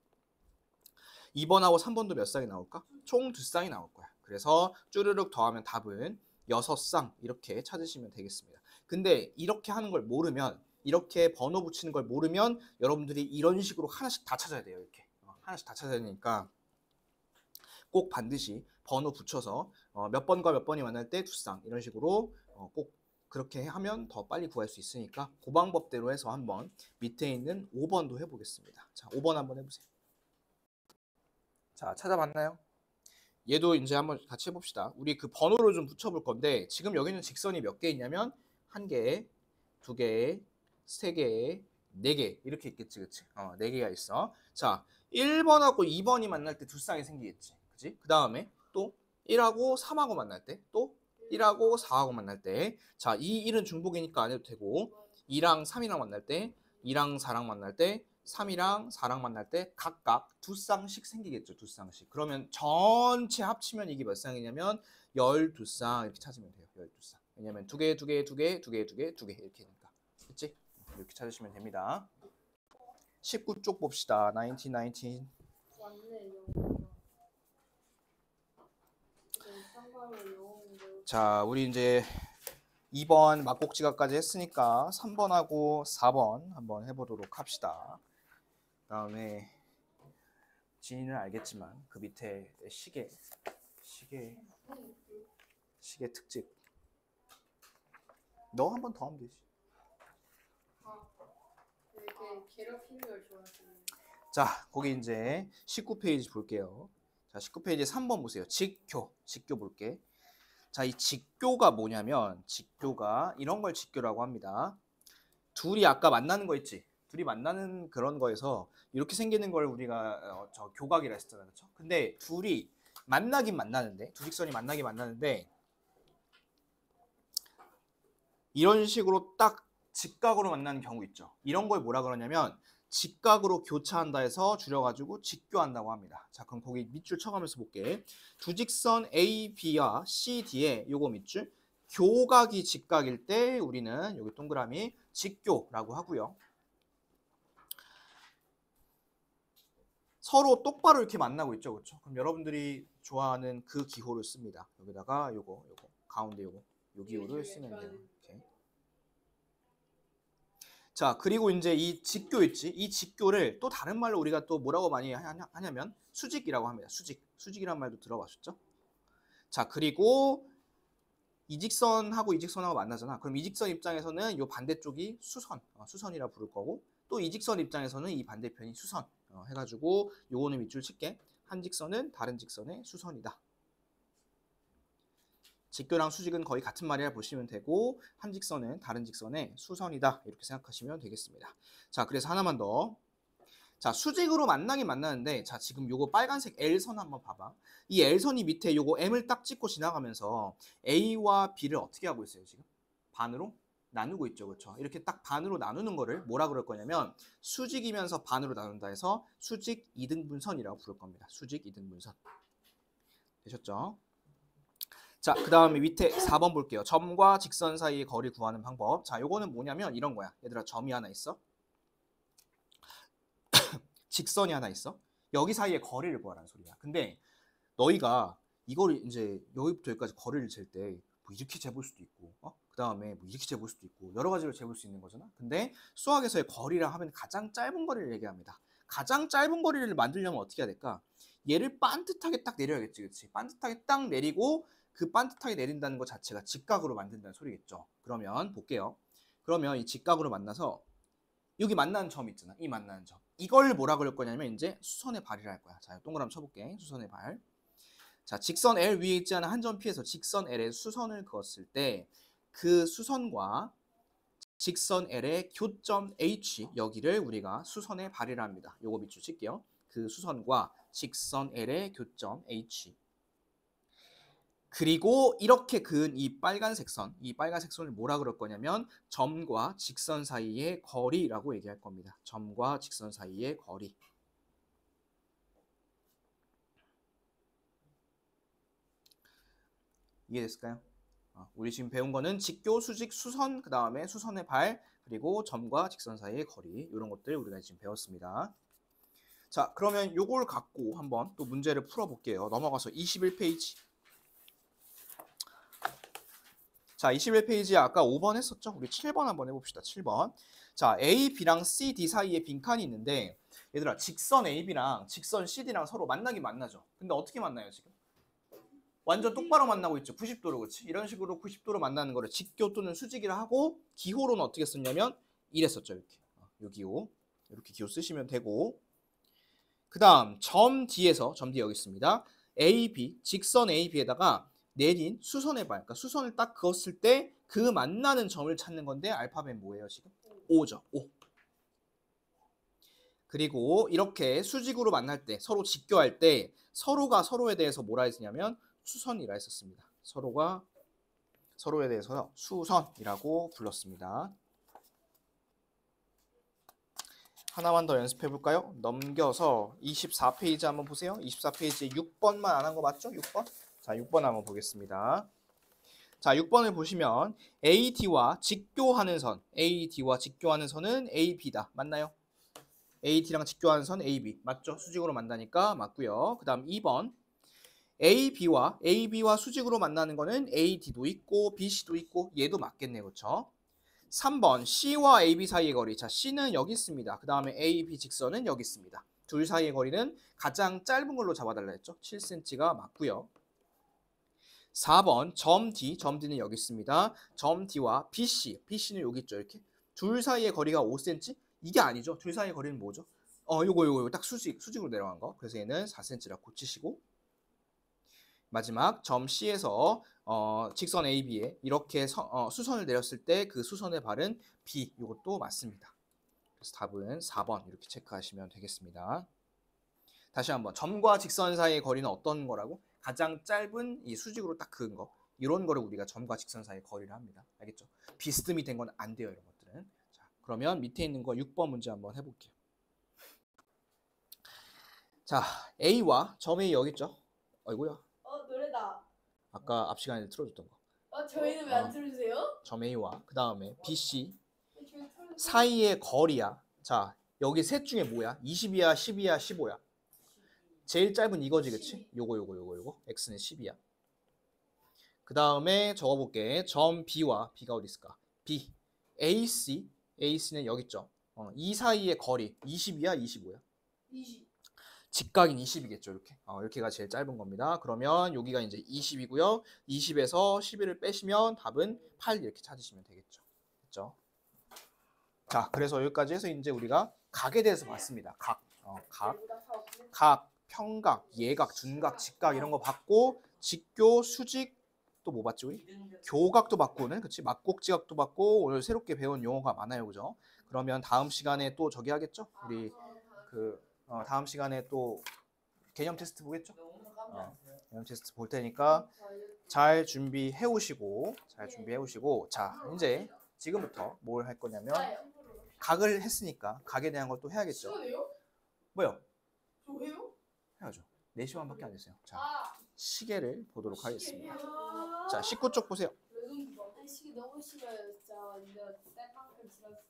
2번하고 3번도 몇 쌍이 나올까? 총 두 쌍이 나올 거야. 그래서 쭈르륵 더하면 답은 6쌍 이렇게 찾으시면 되겠습니다. 근데 이렇게 하는 걸 모르면, 이렇게 번호 붙이는 걸 모르면 여러분들이 이런 식으로 하나씩 다 찾아야 돼요. 이렇게 하나씩 다 찾아야 되니까 꼭 반드시 번호 붙여서 몇 번과 몇 번이 만날 때 두 쌍 이런 식으로 꼭 그렇게 하면 더 빨리 구할 수 있으니까 그 방법대로 해서 한번 밑에 있는 5번도 해보겠습니다. 자, 5번 한번 해보세요. 자, 찾아봤나요? 얘도 이제 한번 같이 해봅시다. 우리 그 번호를 좀 붙여볼 건데 지금 여기는 직선이 몇 개 있냐면 한 개, 두 개, 세 개, 네 개 이렇게 있겠지, 그치? 네 개가 있어. 자, 1번하고 2번이 만날 때 두 쌍이 생기겠지, 그치? 그 다음에 또 1하고 3하고 만날 때, 또 1하고 4하고 만날 때, 자, 이 1은 중복이니까 안 해도 되고 2랑 3이랑 만날 때, 2랑 4랑 만날 때, 3이랑 4랑 만날 때 각각 두 쌍씩 생기겠죠. 두 쌍씩. 그러면 전체 합치면 이게 몇 쌍이냐면 12쌍 이렇게 찾으면 돼요. 12쌍. 왜냐면 두 개, 두 개, 두 개, 두 개, 두 개, 두 개 이렇게 되니까. 그치? 이렇게 찾으시면 됩니다. 19쪽 봅시다. 1919. 자, 우리 이제 2번 막곡지각까지 했으니까 3번하고 4번 한번 해보도록 합시다. 그다음에 진이는 알겠지만 그 밑에 시계 특집 너 한 번 더 하면 되지. 이렇게 괴롭히는 걸 좋아하시는. 자, 거기 이제 19페이지 볼게요. 자, 19페이지 3번 보세요. 직교 볼게. 자, 이 직교가 뭐냐면 직교가 이런 걸 직교라고 합니다. 둘이 아까 만나는 거 있지? 둘이 만나는 그런 거에서 이렇게 생기는 걸 우리가 저 교각이라 했잖아, 그렇죠? 근데 둘이 만나긴 만나는데 두 직선이 만나긴 만나는데 이런 식으로 딱 직각으로 만나는 경우 있죠. 이런 걸 뭐라 그러냐면 직각으로 교차한다 해서 줄여가지고 직교한다고 합니다. 자, 그럼 거기 밑줄 쳐가면서 볼게. 두 직선 A, B와 C, D의 요거 밑줄 교각이 직각일 때 우리는 여기 동그라미 직교라고 하고요. 서로 똑바로 이렇게 만나고 있죠, 그렇죠? 그럼 여러분들이 좋아하는 그 기호를 씁니다. 여기다가 요거 가운데 요거 요 기호를 쓰면 돼요. 이렇게. 자, 그리고 이제 이 직교 있지? 이 직교를 또 다른 말로 우리가 또 뭐라고 많이 하냐면 수직이라고 합니다. 수직이란 말도 들어봤었죠? 자, 그리고 이직선하고 이직선하고 만나잖아. 그럼 이직선 입장에서는 이 반대쪽이 수선이라 부를 거고 또 이직선 입장에서는 이 반대편이 수선 해가지고 요거는 밑줄 칠게. 한 직선은 다른 직선의 수선이다. 직교랑 수직은 거의 같은 말이라 보시면 되고 한 직선은 다른 직선의 수선이다 이렇게 생각하시면 되겠습니다. 자, 그래서 하나만 더. 자, 수직으로 만나긴 만나는데 자, 지금 요거 빨간색 L선 한번 봐봐. 이 L선이 밑에 요거 M을 딱 찍고 지나가면서 A와 B를 어떻게 하고 있어요 지금? 반으로 나누고 있죠, 그렇죠? 이렇게 딱 반으로 나누는 거를 뭐라 그럴 거냐면 수직이면서 반으로 나눈다 해서 수직 이등분선이라고 부를 겁니다. 수직 이등분선. 되셨죠? 자, 그 다음에 밑에 4번 볼게요. 점과 직선 사이의 거리 구하는 방법. 자, 요거는 뭐냐면 이런 거야. 얘들아, 점이 하나 있어. 직선이 하나 있어. 여기 사이의 거리를 구하라는 소리야. 근데 너희가 이걸 이제 여기부터 여기까지 거리를 잴 때 뭐 이렇게 재볼 수도 있고, 그 다음에 뭐 이렇게 재볼 수도 있고, 여러 가지로 재볼 수 있는 거잖아. 근데 수학에서의 거리라 하면 가장 짧은 거리를 얘기합니다. 가장 짧은 거리를 만들려면 어떻게 해야 될까? 얘를 반듯하게 딱 내려야겠지, 그렇지? 반듯하게 딱 내리고 그 반듯하게 내린다는 것 자체가 직각으로 만든다는 소리겠죠. 그러면 볼게요. 그러면 이 직각으로 만나서 여기 만나는 점 있잖아. 이 만나는 점. 이걸 뭐라 그럴 거냐면 이제 수선의 발이라 할 거야. 자, 동그라미 쳐볼게. 수선의 발. 자, 직선 L 위에 있지 않은 한 점 P에서 직선 L에 수선을 그었을 때 그 수선과 직선 L의 교점 H 여기를 우리가 수선의 발이라 합니다. 요거 밑줄 칠게요. 그 수선과 직선 L의 교점 H 그리고 이렇게 그은 이 빨간색 선, 이 빨간색 선을 뭐라 그럴 거냐면 점과 직선 사이의 거리라고 얘기할 겁니다. 점과 직선 사이의 거리. 이해됐을까요? 우리 지금 배운 거는 직교, 수직, 수선, 그 다음에 수선의 발, 그리고 점과 직선 사이의 거리 이런 것들 우리가 지금 배웠습니다. 자, 그러면 요걸 갖고 한번 또 문제를 풀어볼게요. 넘어가서 21페이지. 자, 21페이지에 아까 5번 했었죠? 우리 7번 한번 해봅시다. 7번. 자, A, B랑 C, D 사이에 빈칸이 있는데 얘들아, 직선 AB랑 직선 CD랑 서로 만나긴 만나죠. 근데 어떻게 만나요, 지금? 완전 똑바로 만나고 있죠. 90도로, 그렇지? 이런 식으로 90도로 만나는 거를 직교 또는 수직이라 하고 기호로는 어떻게 썼냐면 이랬었죠. 이렇게. 요 기호. 이렇게 기호 쓰시면 되고 그 다음 점 D에서 점 D 여기 있습니다. AB, 직선 AB에다가 내린 수선의 발, 그러니까 수선을 딱 그었을 때 그 만나는 점을 찾는 건데 알파벳 뭐예요 지금? 5죠. 5. 그리고 이렇게 수직으로 만날 때 서로 직교할 때 서로가 서로에 대해서 뭐라 했냐면 수선이라 했었습니다. 서로가 서로에 대해서 수선이라고 불렀습니다. 하나만 더 연습해 볼까요? 넘겨서 24페이지 한번 보세요. 24페이지에 6번만 안 한 거 맞죠? 6번? 자, 6번 한번 보겠습니다. 자, 6번을 보시면 AD와 직교하는 선, AD와 직교하는 선은 AB다. 맞나요? AD랑 직교하는 선 AB. 맞죠? 수직으로 만나니까 맞고요. 그 다음 2번 AB와 수직으로 만나는 거는 AD도 있고 BC도 있고 얘도 맞겠네. 그렇죠? 3번 C와 AB 사이의 거리. 자, C는 여기 있습니다. 그 다음에 AB 직선은 여기 있습니다. 둘 사이의 거리는 가장 짧은 걸로 잡아달라 했죠. 7cm가 맞고요. 4번 점 D는 여기 있습니다. 점 D와 BC는 여기 있죠. 이렇게 둘 사이의 거리가 5cm? 이게 아니죠. 둘 사이의 거리는 뭐죠? 요거 딱 수직으로 내려간 거. 그래서 얘는 4cm라 고치시고 마지막 점 C에서 직선 AB에 이렇게 수선을 내렸을 때 그 수선의 발은 B. 이것도 맞습니다. 그래서 답은 4번 이렇게 체크하시면 되겠습니다. 다시 한번 점과 직선 사이의 거리는 어떤 거라고? 가장 짧은 이 수직으로 딱 그은 거. 이런 거를 우리가 점과 직선 사이의 거리를 합니다. 알겠죠? 비스듬히 된 건 안 돼요. 이런 것들은. 자, 그러면 밑에 있는 거 6번 문제 한번 해볼게요. 자, A와 점 A 여기 있죠? 어이구야. 노래다. 아까 앞 시간에 틀어줬던 거. 저희는 왜 안 틀어주세요? 점 A와 그 다음에 BC 저희 틀어주세요. 사이의 거리야. 자, 여기 셋 중에 뭐야? 20이야, 10이야, 15야? 제일 짧은 이거지, 그치? 요거. X는 10이야. 그 다음에 적어볼게. 점 B와 B가 어디 있을까? B. AC는 여기 있죠? 이 사이의 거리 20이야, 25야? 20. 직각인 20이겠죠, 이렇게. 이렇게가 제일 짧은 겁니다. 그러면 여기가 이제 20이고요. 20에서 11을 빼시면 답은 8 이렇게 찾으시면 되겠죠. 됐죠? 자, 그래서 여기까지 해서 이제 우리가 각에 대해서 봤습니다. 각, 평각, 예각, 둔각, 직각 이런 거 봤고 직교, 수직 또 뭐 봤지 우리? 교각도 봤고는 그치? 막곡지각도 봤고 오늘 새롭게 배운 용어가 많아요, 그죠? 그러면 다음 시간에 또 저기 하겠죠? 우리 다음 시간에 또 개념 테스트 보겠죠? 개념 테스트 볼 테니까 잘 준비해 오시고 자, 이제 지금부터 뭘 할 거냐면 각을 했으니까 각에 대한 걸 또 해야겠죠. 시간이요? 뭐요? 저예요? 해야죠. 4시간밖에 안 됐어요. 자, 아, 시계를 보도록 하겠습니다. 시계요? 자, 19쪽 보세요. 시계 너무 싫어요, 진짜. 이제 쌀만큼 싫었어.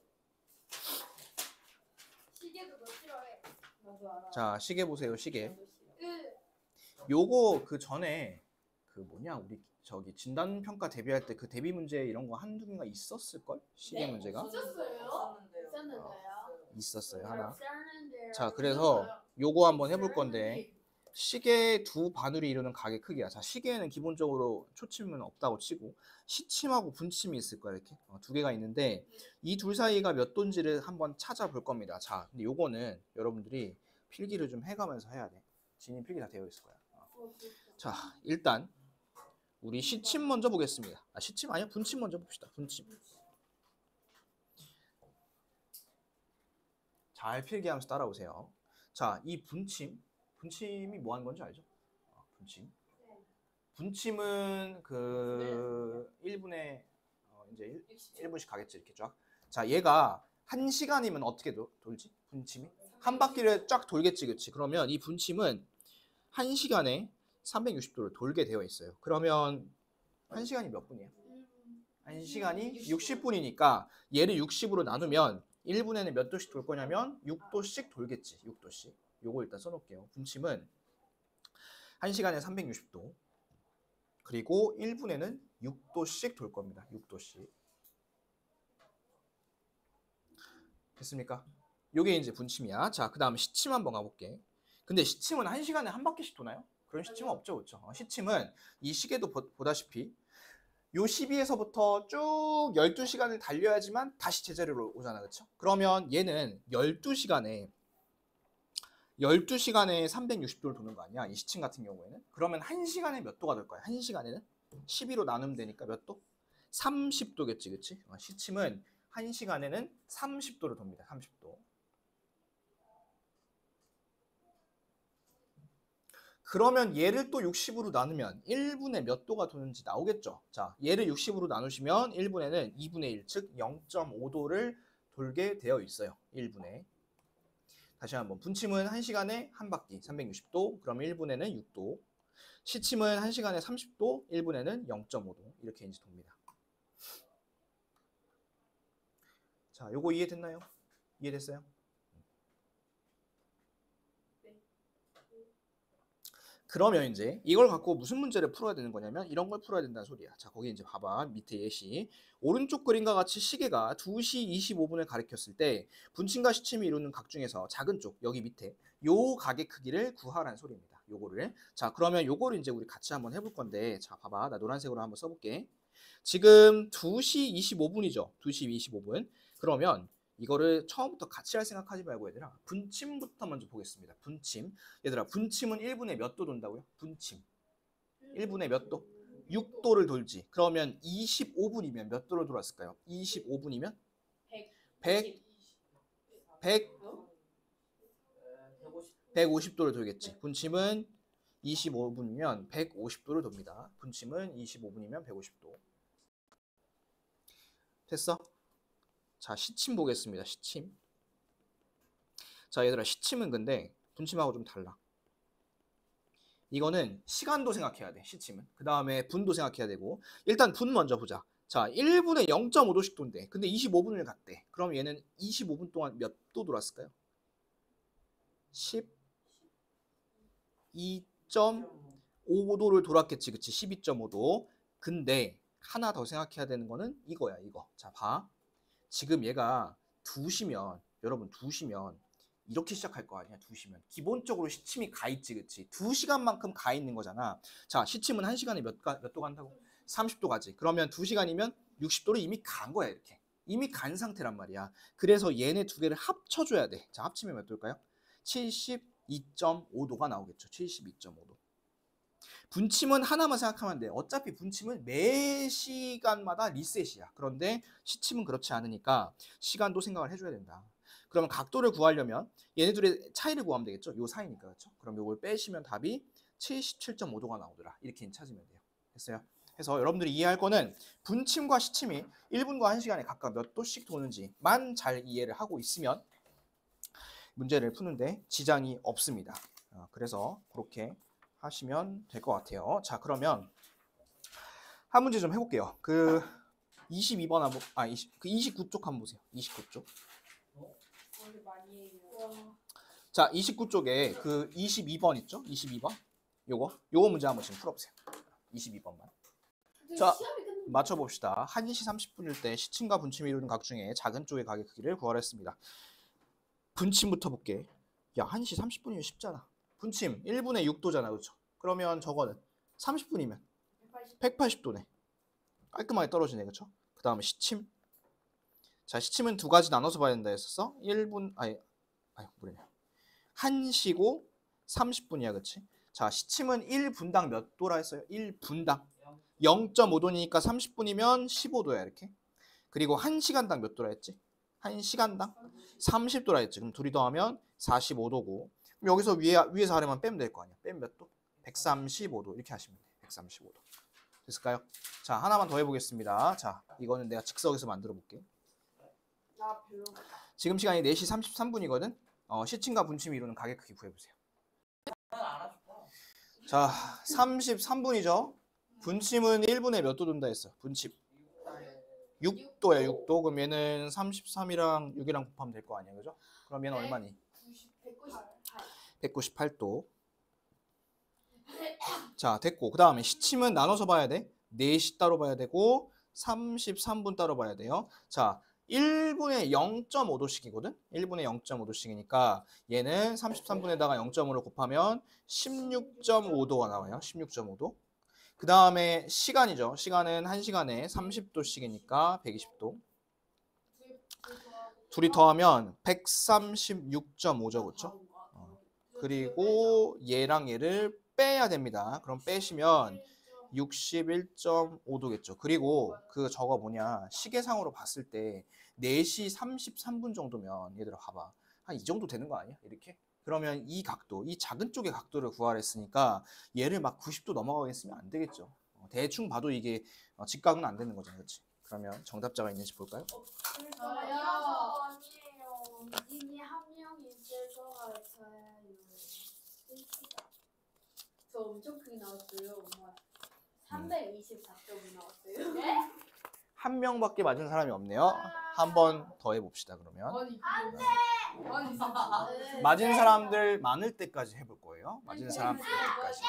시계도 너 싫어해. 나도 알아. 자, 시계 보세요. 시계. 나도 싫어. 요거 그 전에 그 뭐냐 우리 저기 진단 평가 대비할 때 그 대비 문제 이런 거 한두 개가 있었을 걸? 시계 네? 문제가 있었어요? 있었는데요? 있었어요, 하나. 있었는데요. 자, 그래서 요거 한번 해볼 건데 시계 두 바늘이 이루는 각의 크기야. 자, 시계에는 기본적으로 초침은 없다고 치고 시침하고 분침이 있을 거야, 이렇게. 두 개가 있는데 이 둘 사이가 몇 도인지를 한번 찾아볼 겁니다. 자, 근데 요거는 여러분들이 필기를 좀 해가면서 해야 돼. 진이 필기 다 되어 있을 거야. 자, 일단 우리 시침 먼저 보겠습니다. 아, 시침 아니야? 분침 먼저 봅시다. 분침. 잘 필기하면서 따라오세요. 자, 이 분침이 뭐 하는 건지 알죠? 분침. 분침은 그 1분에 이제 1분씩 가겠지, 이렇게 쫙. 자, 얘가 1시간이면 어떻게 돌지? 분침이? 한 바퀴를 쫙 돌겠지, 그치? 그러면 이 분침은 1시간에 360도를 돌게 되어 있어요. 그러면 1시간이 몇 분이에요? 1시간이 60분이니까 얘를 60으로 나누면 1분에는 몇 도씩 돌 거냐면 6도씩 돌겠지. 6도씩. 요거 일단 써놓을게요. 분침은 1시간에 360도. 그리고 1분에는 6도씩 돌 겁니다. 6도씩. 됐습니까? 요게 이제 분침이야. 자, 그 다음 시침 한번 가볼게. 근데 시침은 1시간에 한 바퀴씩 도나요? 그런 시침은 없죠, 그렇죠? 시침은 이 시계도 보다시피 요 12에서부터 쭉 12시간을 달려야지만 다시 제자리로 오잖아, 그렇죠? 그러면 얘는 12시간에 360도를 도는 거 아니야? 이 시침 같은 경우에는. 그러면 1시간에 몇 도가 될 거야? 1시간에는 12로 나누면 되니까 몇 도? 30도겠지, 그치? 시침은 1시간에는 30도를 돕니다. 30도. 그러면 얘를 또 60으로 나누면 1분에 몇 도가 도는지 나오겠죠. 자, 얘를 60으로 나누시면 1분에는 2분의 1, 즉 0.5도를 돌게 되어 있어요. 1분에. 다시 한번. 분침은 1시간에 한 바퀴 360도, 그럼 1분에는 6도. 시침은 1시간에 30도, 1분에는 0.5도. 이렇게 이제 돕니다. 자, 요거 이해됐나요? 이해됐어요? 그러면 이제 이걸 갖고 무슨 문제를 풀어야 되는 거냐면 이런 걸 풀어야 된다는 소리야. 자, 거기 이제 봐봐. 밑에 예시. 오른쪽 그림과 같이 시계가 2시 25분을 가리켰을 때 분침과 시침이 이루는 각 중에서 작은 쪽, 여기 밑에 요 각의 크기를 구하라는 소리입니다. 요거를. 자, 그러면 요거를 이제 우리 같이 한번 해볼 건데, 자, 봐봐. 나 노란색으로 한번 써볼게. 지금 2시 25분이죠. 2시 25분. 그러면 이거를 처음부터 같이 할 생각하지 말고 얘들아, 분침부터 먼저 보겠습니다. 분침. 얘들아, 분침은 1분에 몇 도 돈다고요? 분침. 1분에 몇 도? 6도를 돌지. 그러면 25분이면 몇 도를 돌았을까요? 25분이면 150도를 돌겠지. 분침은 25분이면 150도를 돕니다. 분침은 25분이면 150도. 됐어? 자, 시침 보겠습니다. 시침. 자, 얘들아, 시침은 근데 분침하고 좀 달라. 이거는 시간도 생각해야 돼, 시침은. 그 다음에 분도 생각해야 되고. 일단 분 먼저 보자. 자, 1분에 0.5도씩 돈대. 근데 25분을 갔대. 그럼 얘는 25분 동안 몇 도 돌았을까요? 12.5도를 돌았겠지, 그치? 12.5도. 근데 하나 더 생각해야 되는 거는 이거야, 이거. 자, 봐. 지금 얘가 2시면, 여러분 2시면 이렇게 시작할 거 아니야, 2시면. 기본적으로 시침이 가 있지, 그치? 2시간만큼 가 있는 거잖아. 자, 시침은 1시간에 몇 도 간다고? 30도 가지. 그러면 2시간이면 60도를 이미 간 거야, 이렇게. 이미 간 상태란 말이야. 그래서 얘네 두 개를 합쳐줘야 돼. 자, 합치면 몇 도일까요? 72.5도가 나오겠죠. 72.5도. 분침은 하나만 생각하면 돼. 어차피 분침은 매 시간마다 리셋이야. 그런데 시침은 그렇지 않으니까 시간도 생각을 해줘야 된다. 그러면 각도를 구하려면 얘네들의 차이를 구하면 되겠죠. 요 사이니까, 그렇죠? 그럼 요걸 빼시면 답이 77.5도가 나오더라. 이렇게 찾으면 돼요. 됐어요? 그래서 여러분들이 이해할 거는 분침과 시침이 1분과 1시간에 각각 몇 도씩 도는지만 잘 이해를 하고 있으면 문제를 푸는데 지장이 없습니다. 그래서 그렇게 하시면 될 것 같아요. 자, 그러면 한 문제 좀 해볼게요. 그 22번 한번, 그 29쪽 한번 보세요. 29쪽. 자, 29쪽에 그 22번 있죠? 22번. 요거 문제 한번 지금 풀어보세요. 22번만. 자, 시험이 끝났는데. 맞춰봅시다. 1시 30분일 때 시침과 분침이 이루는 각 중에 작은 쪽의 각의 크기를 구하랬습니다. 분침부터 볼게. 야, 1시 30분이면 쉽잖아. 분침 1분의 6도잖아. 그렇죠? 그러면 저거는 30분이면 180도네. 깔끔하게 떨어지네. 그렇죠? 그 다음에 시침. 자, 시침은 두 가지 나눠서 봐야 된다 했었어. 1분, 뭐래냐. 1시고 30분이야. 그치? 자, 시침은 1분당 몇 도라 했어요? 1분당. 0.5도니까 30분이면 15도야. 이렇게. 그리고 1시간당 몇 도라 했지? 1시간당 30도라 했지. 그럼 둘이 더하면 45도고. 그럼 여기서 위에서 아래만 빼면 될 거 아니야. 빼면 몇 도? 135도. 이렇게 하시면 돼. 135도. 됐을까요? 자, 하나만 더 해보겠습니다. 자, 이거는 내가 즉석에서 만들어 볼게. 나 별로. 지금 시간이 4시 33분이거든. 시침과 분침이 이루는 가게 크기 구해보세요. 자, 33분이죠. 분침은 1분에 몇 도 돈다 했어? 분침 6도야. 6도. 그럼 얘는 33이랑 6이랑 곱하면 될 거 아니야. 그죠? 그럼 얘는 얼마니? 198도. 자, 됐고. 그 다음에 시침은 나눠서 봐야 돼. 4시 따로 봐야 되고 33분 따로 봐야 돼요. 자, 1분에 0.5도씩이거든? 1분에 0.5도씩이니까 얘는 33분에다가 0.5를 곱하면 16.5도가 나와요. 16.5도. 그 다음에 시간이죠. 시간은 1시간에 30도씩이니까 120도. 둘이 더하면 136.5죠. 그렇죠? 그리고 얘랑 얘를 빼야 됩니다. 그럼 빼시면 61.5도겠죠. 그리고 그 저거 뭐냐, 시계상으로 봤을 때 4시 33분 정도면 얘들아 봐봐. 한 이 정도 되는 거 아니야? 이렇게? 그러면 이 각도, 이 작은 쪽의 각도를 구하랬으니까 얘를 막 90도 넘어가게 쓰면 안 되겠죠. 대충 봐도 이게 직각은 안 되는 거잖아. 그렇지? 그러면 정답자가 있는지 볼까요? 저요. 이미 한 명이 있을 것 같아요. 저 엄청 크게 나왔어요. 엄마. 324점이 나왔어요. 네? 한 명밖에 맞은 사람이 없네요. 한 번 더 해봅시다. 그러면 안돼. 맞은 사람들 많을 때까지 해볼 거예요. 맞은 사람 될 때까지.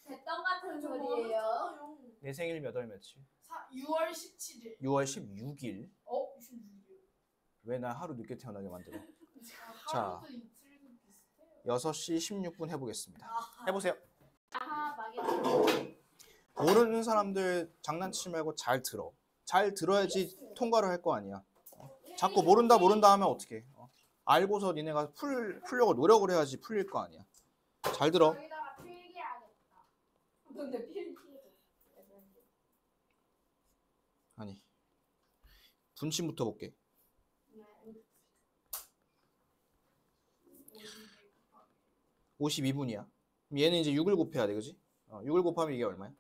됐던 같은 소리예요. 내 생일 몇 월 며칠? 6월 17일. 6월 16일. 16일. 왜 나 하루 늦게 태어나게 만들어? 하루도 이틀도 비슷해요. 6시 16분 해보겠습니다. 해보세요. 아하 망했다. 모르는 사람들 장난치지 말고 잘 들어. 잘 들어야지 통과를 할 거 아니야. 자꾸 모른다 하면 어떡해. 알고서 니네가 풀려고 노력을 해야지 풀릴 거 아니야. 잘 들어. 여기다가 필기해야겠다. 근데 필기해도. 아니, 분침부터 볼게. 52분이야. 얘는 이제 6을 곱해야 돼, 그지? 6을 곱하면 이게 얼마야?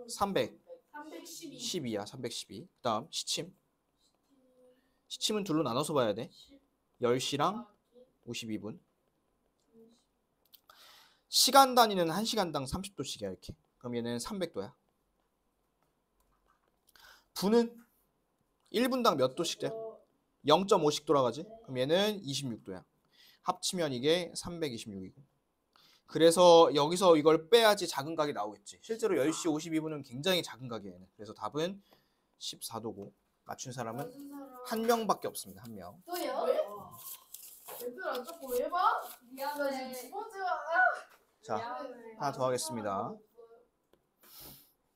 300. 312. 12야, 312. 그 다음 시침. 시침은 둘로 나눠서 봐야 돼. 10시랑 52분. 시간 단위는 1시간당 30도씩이야, 이렇게. 그럼 얘는 300도야. 분은 1분당 몇 도씩 돼? 0.5씩 돌아가지? 그럼 얘는 26도야. 합치면 이게 326이고. 그래서 여기서 이걸 빼야지 작은 각이 나오겠지. 실제로 10시 52분은 굉장히 작은 각이에요. 그래서 답은 14도고 맞춘 사람은 한 명밖에 없습니다. 한 명. 또요? 얘들아 자꾸 왜 봐? 나 지금 미안해. 두 번째 자, 미안해. 하나 더 하겠습니다.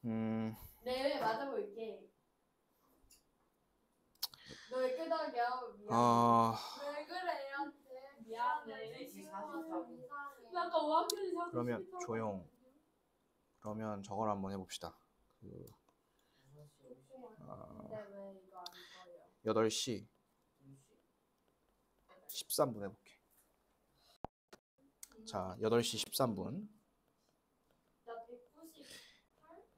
네, 맞아볼게. 너 왜 끄덕여? 왜 그래요? 미안해. 나 아까 5학년이 자꾸 그러면 싫다고. 조용. 그러면 저걸 한번 해봅시다. 근데 왜 이거 안 보여? 8시 13분 해볼게. 자, 8시 13분. 나 198?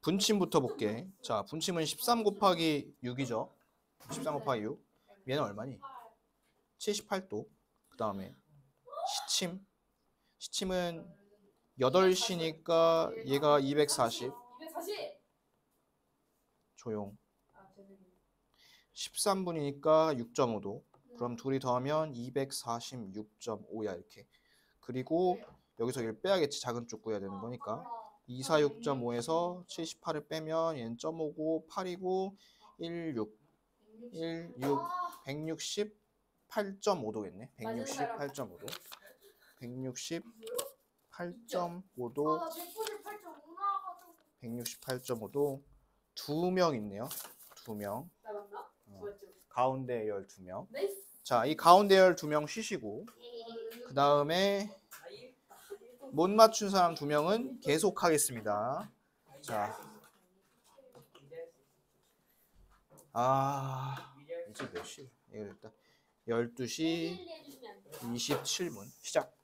분침부터 볼게. 자, 분침은 13 곱하기 6이죠. 13 곱하기 6. 얘는 얼마니? 78도. 그 다음에 시침. 시침은 8시니까 얘가 240. 240. 조용. 아, 죄송해요. 13분이니까 6.5도. 그럼 둘이 더하면 246.5야 이렇게. 그리고 여기서 얘를 빼야겠지. 작은 쪽 구해야 되는 거니까. 246.5에서 78을 빼면 얘는 0.5고 8이고 16, 168.5도겠네. 168.5도. 168.5도. 나 198.5 나와가지고. 168.5도. 두 명 있네요. 두 명. 나 맞나? 맞죠? 가운데 12명. 네. 자, 이 가운데 12명 쉬시고 그 다음에 못 맞춘 사람 2명은 계속 하겠습니다. 자, 이제 몇 시? 이거 일단 12시 해주시면 안 돼요? 27분 시작.